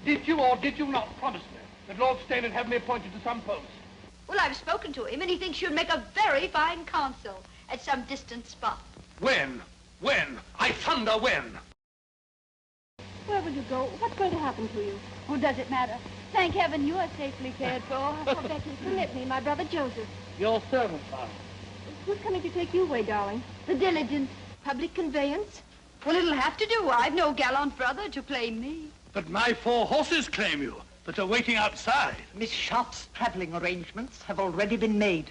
Did you or did you not promise me that Lord Steyne would have me appointed to some post? Well, I've spoken to him, and he thinks you'd make a very fine consul at some distant spot. When? When? I thunder, when? Where will you go? What's going to happen to you? Who does it matter? Thank heaven you are safely cared for. Oh, Becky, permit me, my brother Joseph. Your servant, ma'am. Who's coming to take you away, darling? The diligence. Public conveyance? Well, it'll have to do. I've no gallant brother to play me. But my 4 horses claim you, that are waiting outside. Miss Sharp's traveling arrangements have already been made.